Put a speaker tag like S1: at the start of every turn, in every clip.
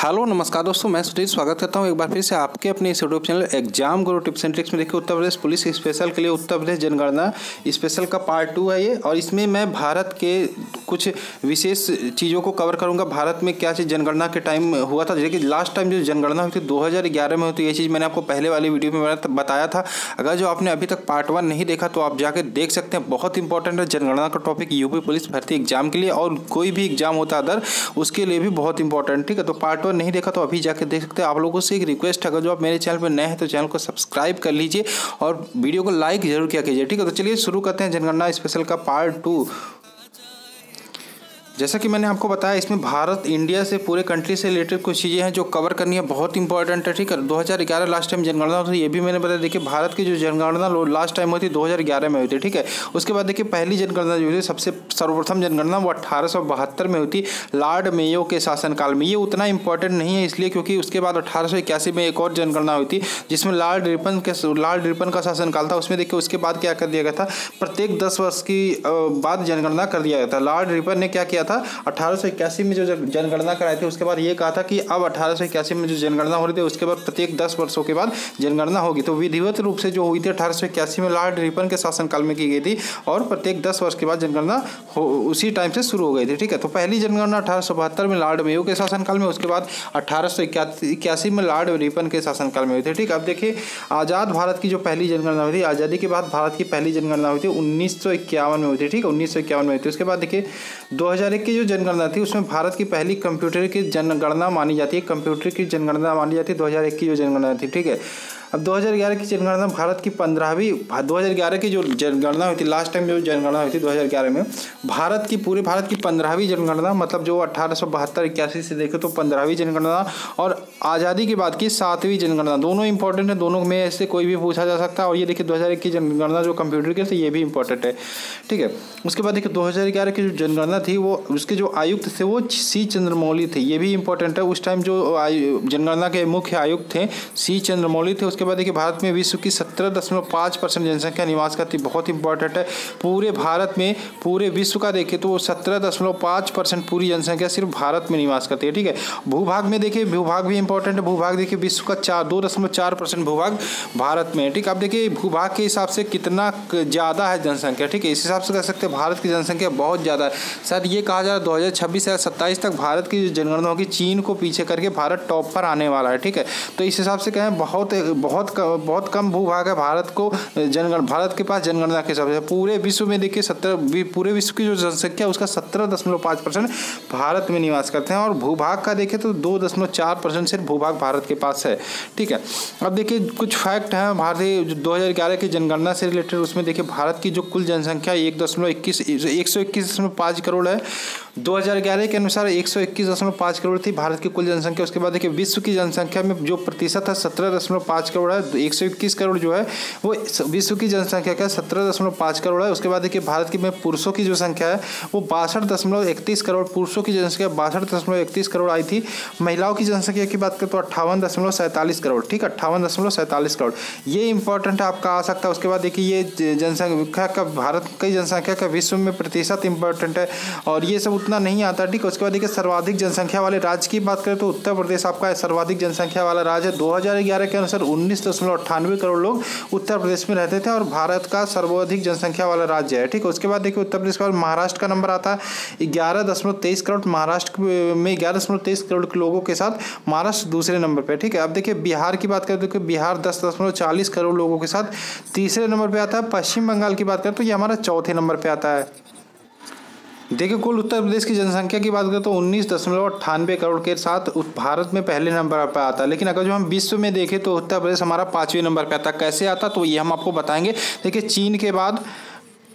S1: Hello नमस्कार दोस्तों, मैं सुधीर स्वागत करता हूं एक बार फिर से आपके अपने इस YouTube channel exam Guru tips and tricks में। देखिए, उत्तर प्रदेश पुलिस स्पेशल के लिए उत्तर प्रदेश जनगणना स्पेशल का पार्ट 2 है ये, और इसमें मैं भारत के कुछ विशेष चीज़ों को कवर करूंगा। भारत में क्या चीज़ जनगणना के टाइम हुआ था, जैसे कि लास्ट टाइम जो जनगणना हुई थी 2011 में हुई थी। ये चीज़ मैंने आपको पहले वाली वीडियो में बताया था। अगर जो आपने अभी तक पार्ट 1 नहीं देखा तो आप जाकर देख सकते हैं। बहुत इंपॉर्टेंट है जनगणना का टॉपिक यूपी पुलिस भर्ती एग्जाम के लिए, और कोई भी एग्जाम होता है अदर उसके लिए भी बहुत इंपॉर्टेंट। ठीक है, तो पार्ट 1 नहीं देखा तो अभी जाके देख सकते हैं। आप लोगों से एक रिक्वेस्ट है, अगर जो आप मेरे चैनल पर नए हैं तो चैनल को सब्सक्राइब कर लीजिए और वीडियो को लाइक जरूर किया कीजिए। ठीक है, तो चलिए शुरू करते हैं जनगणना स्पेशल का पार्ट 2। जैसा कि मैंने आपको बताया, इसमें भारत इंडिया से पूरे कंट्री से रिलेटेड कुछ चीज़ें हैं जो कवर करनी है, बहुत इंपॉर्टेंट है। ठीक है, 2011 लास्ट टाइम जनगणना हुई थी, ये भी मैंने बताया। देखिए, भारत की जो जनगणना लास्ट टाइम हुई थी 2011 में हुई थी। ठीक है, उसके बाद देखिए पहली जनगणना जो हुई थी, सबसे सर्वप्रथम जनगणना वो 1872 में हुई थी, लॉर्ड मेयो के शासनकाल में। ये उतना इंपॉर्टेंट नहीं है इसलिए क्योंकि उसके बाद 1881 में एक और जनगणना हुई थी जिसमें लॉर्ड रिपन का शासनकाल था। उसमें देखिए उसके बाद क्या कर दिया गया था, प्रत्येक 10 वर्ष की बाद जनगणना कर दिया गया था। लॉर्ड रिपन ने क्या किया था, 1881 में जो जनगणना कराई थी उसके बाद ये कहा था कि अब 1881 में जो जनगणना हो रही थी उसके बाद प्रत्येक 10 वर्षों के बाद जनगणना होगी। तो विधिवत रूप से जो हुई थी 1881 में लॉर्ड रिपन के शासनकाल में की गई थी, और प्रत्येक 10 वर्ष के बाद जनगणना उसी टाइम से शुरू हो गई थी। ठीक है, तो पहली जनगणना 1872 में लॉर्ड मेयो के शासनकाल में, उसके बाद 1881 में लॉर्ड रिपन के शासनकाल में हुई थी। ठीक है, अब देखिए आज़ाद भारत की जो पहली जनगणना हुई थी, आज़ादी के बाद भारत की पहली जनगणना हुई थी 1951 में हुई थी। ठीक है, 1951 में हुई थी। उसके बाद देखिए 2001 की जो जनगणना थी उसमें भारत की पहली कंप्यूटर की जनगणना मानी जाती है। कंप्यूटर की जनगणना मानी जाती है 2001 की जो जनगणना थी। ठीक है, अब 2011 की जनगणना भारत की 15वीं 2011 की जो जनगणना हुई थी, लास्ट टाइम जो जनगणना हुई थी 2011 में, पूरे भारत की 15वीं जनगणना, मतलब जो 1872-81 से देखे तो 15वीं जनगणना, और आज़ादी के बाद की 7वीं जनगणना। दोनों इंपॉर्टेंट है, दोनों में से कोई भी पूछा जा सकता है। और ये देखिए 2001 की जनगणना जो कंप्यूटर की थी ये भी इंपॉर्टेंट है। ठीक है, उसके बाद देखिए 2011 की जो जनगणना थी वो उसके जो आयुक्त थे वो सी चंद्रमौली थे, ये भी इंपॉर्टेंट है। उस टाइम जो जनगणना के मुख्य आयुक्त थे सी चंद्रमौली थे। उसके बाद देखिए भारत में विश्व की 17.5% जनसंख्या निवास करती, बहुत इंपॉर्टेंट है। पूरे भारत में, पूरे विश्व का देखें तो 17.5% पूरी जनसंख्या सिर्फ भारत में निवास करती है। ठीक है, भूभाग में देखिए, भूभाग भी इंपॉर्टेंट है। भूभाग देखिए विश्व का 2.4% भूभाग भारत में है। ठीक है, अब देखिए भूभाग के हिसाब से कितना ज़्यादा है जनसंख्या। ठीक है, इस हिसाब से कह सकते हैं भारत की जनसंख्या बहुत ज़्यादा है। शायद ये कहा जा रहा है 2026 या 27 तक भारत की जनगणना होगी, चीन को पीछे करके भारत टॉप पर आने वाला है। ठीक है, तो इस हिसाब से कहें बहुत कम भूभाग है भारत के पास जनगणना के हिसाब से। पूरे विश्व में देखिए पूरे विश्व की जो जनसंख्या उसका 17.5% भारत में निवास करते हैं, और भूभाग का देखें तो 2.4% सिर्फ भूभाग भारत के पास है। ठीक है, अब देखिए कुछ फैक्ट हैं भारतीय 2011 की जनगणना से रिलेटेड। उसमें देखिए भारत की जो कुल जनसंख्या 121.5 करोड़ है। 2011 के अनुसार 121.5 करोड़ थी भारत की कुल जनसंख्या। उसके बाद देखिए विश्व की जनसंख्या में जो प्रतिशत है 17.5 करोड़ है। 121 करोड़ जो है वो विश्व की जनसंख्या का 17.5 करोड़ है। उसके बाद देखिए भारत की में पुरुषों की जो संख्या है वो 62.31 करोड़, पुरुषों की जनसंख्या 62.31 करोड़ आई थी। महिलाओं की जनसंख्या की बात करें तो 58.47 करोड़। ठीक है, 58.47 करोड़, ये इंपॉर्टेंट है, आपका आ सकता है। उसके बाद देखिए ये जनसंख्या का, भारत की जनसंख्या का विश्व में प्रतिशत इंपॉर्टेंट है, और ये सब उतना नहीं आता। ठीक है, उसके बाद देखिए सर्वाधिक जनसंख्या वाले राज्य की बात करें तो उत्तर प्रदेश आपका सर्वाधिक जनसंख्या वाला राज्य है। 2011 के अनुसार 19.98 करोड़ लोग उत्तर प्रदेश में रहते थे, और भारत का सर्वाधिक जनसंख्या वाला राज्य है। ठीक है, उसके बाद देखिए उत्तर प्रदेश के बाद महाराष्ट्र का नंबर आता है 11.23 करोड़। महाराष्ट्र में 11.23 करोड़ के लोगों के साथ महाराष्ट्र दूसरे नंबर पे। ठीक है, अब देखिए बिहार की बात करें तो बिहार 10.40 करोड़ लोगों के साथ तीसरे नंबर पे आता है। पश्चिम बंगाल की बात करें तो ये हमारा चौथे नंबर पे आता है। देखिए कुल उत्तर प्रदेश की जनसंख्या की बात करें तो 19.98 करोड़ के साथ भारत में पहले नंबर पर आता है। लेकिन अगर जो हम विश्व में देखें तो उत्तर प्रदेश हमारा 5वें नंबर पर आता है। कैसे आता तो ये हम आपको बताएंगे। देखिए चीन के बाद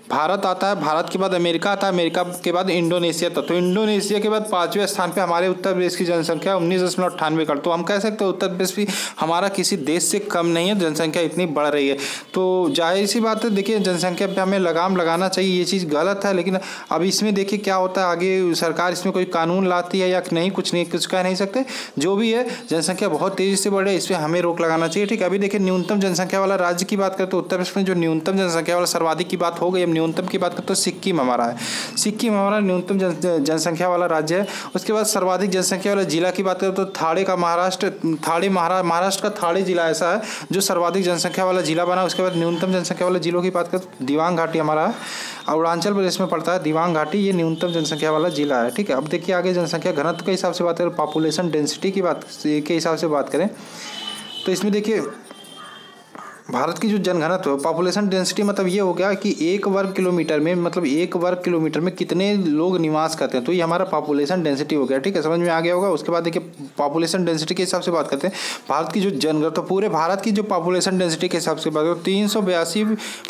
S1: भारत आता है, भारत के बाद अमेरिका आता है, अमेरिका के बाद इंडोनेशिया था। तो इंडोनेशिया के बाद 5वें स्थान पे हमारे उत्तर प्रदेश की जनसंख्या 19.98 करोड़। तो हम कह सकते हैं उत्तर प्रदेश भी हमारा किसी देश से कम नहीं है, जनसंख्या इतनी बढ़ रही है। तो जाहिर सी बात है, देखिए जनसंख्या पे हमें लगाम लगाना चाहिए, ये चीज़ गलत है। लेकिन अब इसमें देखिए क्या होता है, आगे सरकार इसमें कोई कानून लाती है या नहीं, कुछ कह नहीं सकते। जो भी है जनसंख्या बहुत तेज़ी से बढ़ रही है, इस पर हमें रोक लगाना चाहिए। ठीक है, अभी देखिए न्यूनतम जनसंख्या वाला राज्य की बात करें तो उत्तर प्रदेश में जो न्यूनतम जनसंख्या वाला सर्वाधिक की बात हो गई। न्यूनतम की बात करें तो सिक्किम हमारा है। सिक्किम हमारा न्यूनतम जनसंख्या वाला राज्य है। उसके बाद सर्वाधिक जनसंख्या वाला जिला की बात करें तो महाराष्ट्र का थाड़े जिला ऐसा है जो सर्वाधिक जनसंख्या वाला जिला बना। उसके बाद न्यूनतम जनसंख्या वाले जिलों की बात करें तो दिबांग घाटी हमारा अरुणाचल प्रदेश में पड़ता है। दिबांग घाटी ये न्यूनतम जनसंख्या वाला जिला है। ठीक है, अब देखिए आगे जनसंख्या घनत्व के हिसाब से बात करें, पॉपुलेशन डेंसिटी की बात के हिसाब से बात करें तो इसमें देखिए भारत की जो जनघनत्व पॉपुलेशन डेंसिटी मतलब ये हो गया कि 1 वर्ग किलोमीटर में कितने लोग निवास करते हैं, तो ये हमारा पॉपुलेशन डेंसिटी हो गया। ठीक है, समझ में आ गया होगा। उसके बाद देखिए पॉपुलेशन डेंसिटी के हिसाब से बात करते हैं, भारत की जो जनघनत्व पूरे भारत की जो पॉपुलेशन डेंसिटी के हिसाब से बात करें 382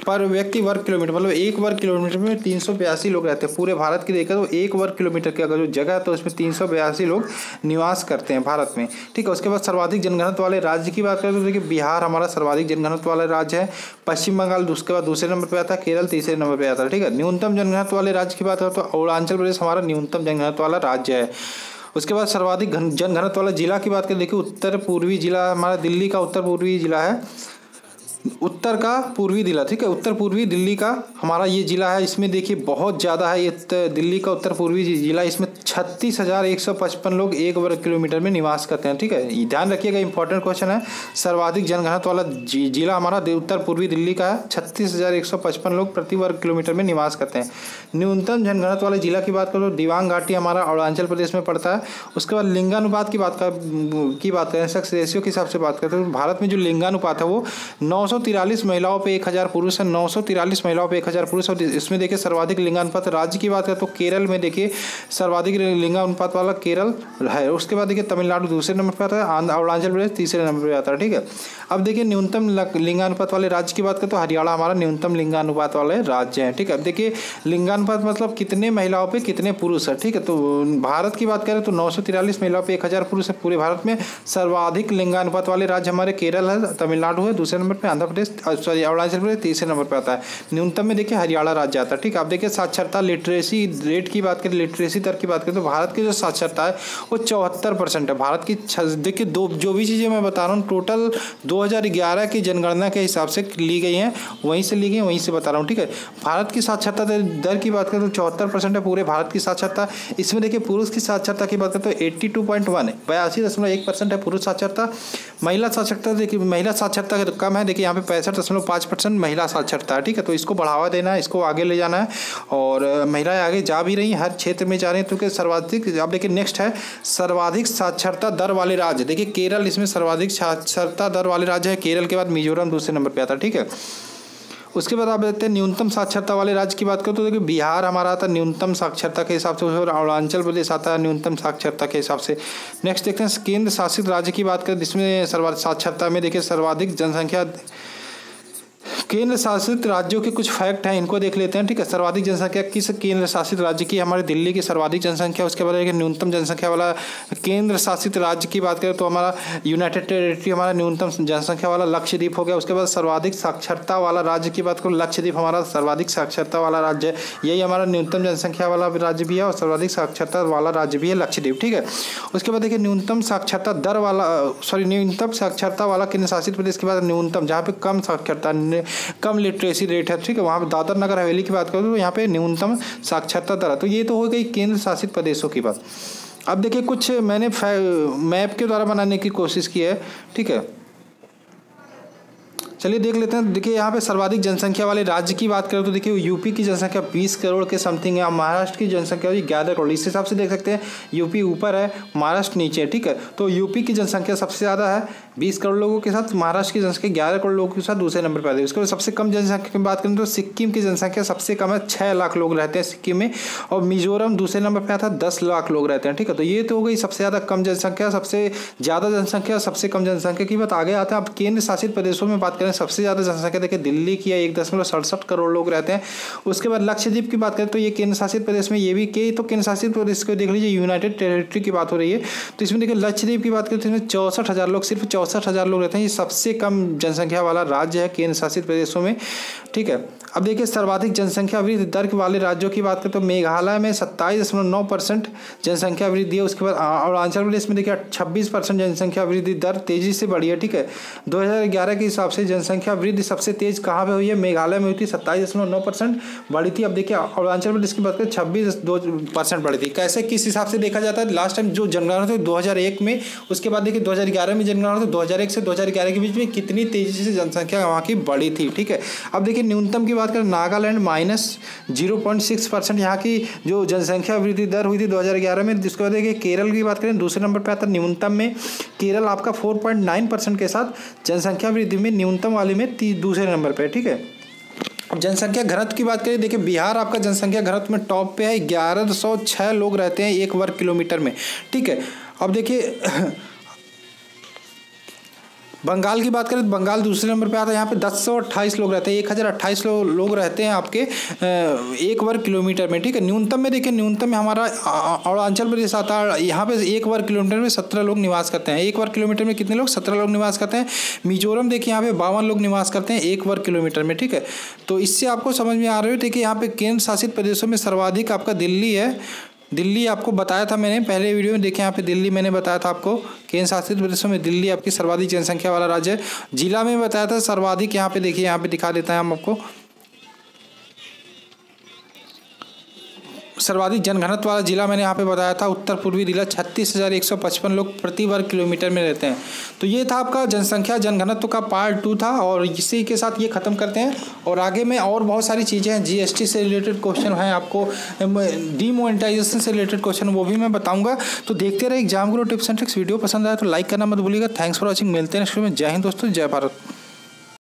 S1: पर व्यक्ति वर्ग किलोमीटर, मतलब 1 वर्ग किलोमीटर में 382 लोग रहते हैं। पूरे भारत की देखा तो 1 वर्ग किलोमीटर की अगर जो जगह है तो उसमें 382 लोग निवास करते हैं भारत में। ठीक है, उसके बाद सर्वाधिक जनघनत्व वाले राज्य की बात करें तो देखिए बिहार हमारा सर्वाधिक जनघनत्व वाला राज्य है। पश्चिम बंगाल उसके बाद दूसरे नंबर पे आता है, केरल तीसरे नंबर पे आता है। ठीक है, न्यूनतम जनघनत्व वाले राज्य की बात करें तो अरुणाचल प्रदेश हमारा न्यूनतम जनघनत्व वाला राज्य है। उसके बाद सर्वाधिक जनघनत्व वाला जिला की बात करें, देखिए उत्तर पूर्वी जिला हमारा दिल्ली का उत्तर पूर्वी जिला है, उत्तर का पूर्वी जिला। ठीक है, उत्तर पूर्वी दिल्ली का हमारा ये जिला है। इसमें देखिए बहुत ज़्यादा है ये दिल्ली का उत्तर पूर्वी जिला, इसमें 36,155 लोग 1 वर्ग किलोमीटर में निवास करते हैं। ठीक है, ध्यान रखिएगा, इंपॉर्टेंट क्वेश्चन है। सर्वाधिक जनघनत्व वाला जिला हमारा उत्तर पूर्वी दिल्ली का है, 36,155 लोग प्रति वर्ग किलोमीटर में निवास करते हैं। न्यूनतम जनघनत्व वाले जिला की बात करो, दिबांग घाटी हमारा अरुणाचल प्रदेश में पड़ता है। उसके बाद लिंगानुपात की बात करें, सेक्स रेशियो के हिसाब से बात करते हैं तो भारत में जो लिंगानुपात है वो 943 महिलाओं पे 1000 पुरुष है, 943 महिलाओं पे 1000 पुरुष। और इसमें देखिए सर्वाधिक लिंगानुपात राज्य की बात करें तो केरल में देखिए सर्वाधिक लिंगानुपात वाला केरल है। उसके बाद देखिए तमिलनाडु दूसरे नंबर पर आता है, अरुणाचल प्रदेश तीसरे नंबर पर आता है। ठीक है, अब देखिए न्यूनतम लिंगानुपात वाले राज्य की बात करें तो हरियाणा हमारा न्यूनतम लिंगानुपात वाले राज्य हैं। ठीक है, अब देखिए लिंगानुपात मतलब कितने महिलाओं पे कितने पुरुष है। ठीक है, तो भारत की बात करें तो 943 महिलाओं पे 1000 पुरुष है पूरे भारत में। सर्वाधिक लिंगानुपात वाले राज्य हमारे केरल है, तमिलनाडु है दूसरे नंबर पे, अरुणाचल प्रदेश तीसरे नंबर पर आता है। न्यूनतम में देखिए हरियाणा राज्य आता है। ठीक है, अब देखिए साक्षरता लिटरेसी रेट की बात करें, लिटरेसी दर की बात करें तो भारत की जो साक्षरता है वो 74% है। भारत की देखिए जो भी चीज़ें मैं बता रहा हूँ टोटल 2011 की जनगणना के हिसाब से ली गई हैं, वहीं से ली गई, वहीं से बता रहा हूँ। ठीक है, भारत की साक्षरता दर की बात करें तो 74% है पूरे भारत की साक्षरता। इसमें देखिए पुरुष की साक्षरता की बात करें तो 82.1 है, 82.1% है पुरुष साक्षरता। महिला साक्षरता देखिए महिला साक्षरता कम है, देखिए यहाँ पे 65.5% महिला साक्षरता है। ठीक है, तो इसको बढ़ावा देना है, इसको आगे ले जाना है और महिलाएं आगे जा भी रही हैं, हर क्षेत्र में जा रही हैं। तो सर्वाधिक अब देखिए नेक्स्ट है सर्वाधिक साक्षरता दर वाले राज्य, देखिए केरल इसमें सर्वाधिक साक्षरता दर वाले राज्य है, केरल के बाद मिजोरम दूसरे नंबर पे आता है। ठीक है, उसके बाद आप देखते हैं न्यूनतम साक्षरता वाले राज्य की बात करें तो देखिए बिहार हमारा आता है न्यूनतम साक्षरता के हिसाब से, और अरुणाचल प्रदेश आता है न्यूनतम साक्षरता के हिसाब से। नेक्स्ट देखते हैं केंद्र शासित राज्य की बात करें जिसमें सर्वाधिक साक्षरता में देखिए सर्वाधिक जनसंख्या केंद्र शासित राज्यों के कुछ फैक्ट हैं, इनको देख लेते हैं। ठीक है, सर्वाधिक जनसंख्या किस केंद्र शासित राज्य की, हमारे दिल्ली की सर्वाधिक जनसंख्या। उसके बाद न्यूनतम जनसंख्या वाला केंद्र शासित राज्य की बात करें तो हमारा यूनाइटेड टेरिटरी हमारा न्यूनतम जनसंख्या वाला लक्षद्वीप हो गया। उसके बाद सर्वाधिक साक्षरता वाला राज्य की बात करो, लक्षद्वीप हमारा सर्वाधिक साक्षरता वाला राज्य है, यही हमारा न्यूनतम जनसंख्या वाला राज्य भी है और सर्वाधिक साक्षरता वाला राज्य भी है लक्षद्वीप। ठीक है, उसके बाद देखिए न्यूनतम साक्षरता दर वाला न्यूनतम साक्षरता वाला केंद्र शासित प्रदेश के बाद न्यूनतम जहाँ पे कम साक्षरता कम लिटरेसी रेट है। ठीक है, वहाँ पे दादर नगर हवेली की बात करूँ तो यहाँ पे न्यूनतम साक्षरता दर है। तो ये तो हो गई केंद्र शासित प्रदेशों की बात। अब देखिए कुछ मैंने मैप के द्वारा बनाने की कोशिश की है। ठीक है, चलिए देख लेते हैं। देखिए यहाँ पे सर्वाधिक जनसंख्या वाले राज्य की बात करें तो देखिए यूपी की जनसंख्या 20 करोड़ के समथिंग है, महाराष्ट्र की जनसंख्या 11 करोड़। इस हिसाब से देख सकते हैं यूपी ऊपर है, महाराष्ट्र नीचे है। ठीक है, तो यूपी की जनसंख्या सबसे ज़्यादा है 20 करोड़ लोगों के साथ, महाराष्ट्र की जनसंख्या 11 करोड़ लोगों के साथ दूसरे नंबर पर आती है। उसके बाद सबसे कम जनसंख्या की बात करें तो सिक्किम की जनसंख्या सबसे कम है, 6 लाख लोग रहते हैं सिक्किम में, और मिजोरम दूसरे नंबर पर आता है, 10 लाख लोग रहते हैं। ठीक है, तो ये तो हो गई सबसे ज़्यादा कम जनसंख्या, सबसे ज़्यादा जनसंख्या, सबसे कम जनसंख्या की बात। आगे आता है अब केंद्र शासित प्रदेशों में बात करें, सबसे ज़्यादा जनसंख्या देखिए दिल्ली की है, 1.67 करोड़ लोग रहते हैं। उसके बाद लक्षद्वीप की बात करें तो ये केंद्र शासित प्रदेश में, ये भी के तो केंद्र शासित प्रदेश को देख लीजिए, यूनाइटेड टेरिटरी की बात हो रही है। तो इसमें देखिए लक्षद्वीप की बात करें तो इसमें 64,000 लोग, सिर्फ 64,000 लोग रहते हैं। ये सबसे कम जनसंख्या वाला राज्य है केंद्र शासित प्रदेशों में, ठीक है। अब देखिए सर्वाधिक जनसंख्या वृद्धि दर वाले राज्यों की बात करें तो मेघालय में 27.9% जनसंख्या वृद्धि है। उसके बाद अरुणाचल प्रदेश में देखिए 26% जनसंख्या वृद्धि दर तेजी से बढ़ी है, ठीक है। 2011 के हिसाब से जनसंख्या वृद्धि सबसे तेज कहाँ पे हुई है? मेघालय में हुई थी, 27.9% बढ़ी थी। अब देखिए अरुणाचल प्रदेश की बात करें 26% बढ़ी थी। कैसे किस हिसाब से देखा जाता है? लास्ट टाइम जो जनगणना थी 2001 में, उसके बाद देखिए 2011 में जनगणना थी, 2001 से 2011 के बीच में कितनी तेजी से जनसंख्या वहाँ की बढ़ी थी, ठीक है। अब देखिए न्यूनतम की बात करें नागालैंड -0.6% यहाँ की जो जनसंख्या वृद्धि दर हुई थी 2011 में। जिसके बाद देखिए केरल की बात करें दूसरे नंबर पर आता है न्यूनतम में, केरल आपका 4.9% के साथ जनसंख्या वृद्धि में न्यूनतम वाले में दूसरे नंबर पर है, ठीक है। अब जनसंख्या घनत्व की बात करें, देखिए बिहार आपका जनसंख्या घनत्व में टॉप पे है, 1106 लोग रहते हैं 1 वर्ग किलोमीटर में, ठीक है। अब देखिए बंगाल की बात करें तो बंगाल दूसरे नंबर पे आता है, यहाँ पे 1028 लोग रहते हैं, 1028 लोग रहते हैं आपके 1 वर्ग किलोमीटर में, ठीक है। न्यूनतम में देखिए न्यूनतम में हमारा अरुणाचल प्रदेश आता है, यहाँ पे 1 वर्ग किलोमीटर में 17 लोग निवास करते हैं। 1 वर्ग किलोमीटर में कितने लोग? 17 लोग निवास करते हैं। मिजोरम देखिए यहाँ पे 52 लोग निवास करते हैं 1 वर्ग किलोमीटर में, ठीक है। तो इससे आपको समझ में आ रहा है, देखिए यहाँ पे केंद्र शासित प्रदेशों में सर्वाधिक आपका दिल्ली है। दिल्ली आपको बताया था मैंने पहले वीडियो में, देखिए यहाँ पे दिल्ली मैंने बताया था आपको, केंद्र शासित प्रदेशों में दिल्ली आपकी सर्वाधिक जनसंख्या वाला राज्य है। जिला में बताया था सर्वाधिक, यहाँ पे देखिए यहाँ पे दिखा देता है हम आपको, सर्वाधिक जनघनत्व वाला जिला मैंने यहाँ पे बताया था उत्तर पूर्वी जिला, 36,155 लोग प्रति वर्ग किलोमीटर में रहते हैं। तो ये था आपका जनसंख्या जनघनत्व का पार्ट 2 था, और इसी के साथ ये खत्म करते हैं। और आगे में और बहुत सारी चीज़ें हैं, जीएसटी से रिलेटेड क्वेश्चन हैं, आपको डीमोनेटाइजेशन से रिलेटेड क्वेश्चन वो भी मैं बताऊँगा। तो देखते रहे exam Guru tips and tricks. Video पसंद आया तो लाइक करना मत भूलिएगा। थैंक्स फॉर वॉचिंग, मिलते हैं नेक्स्ट वीडियो में। जय हिंद दोस्तों, जय भारत।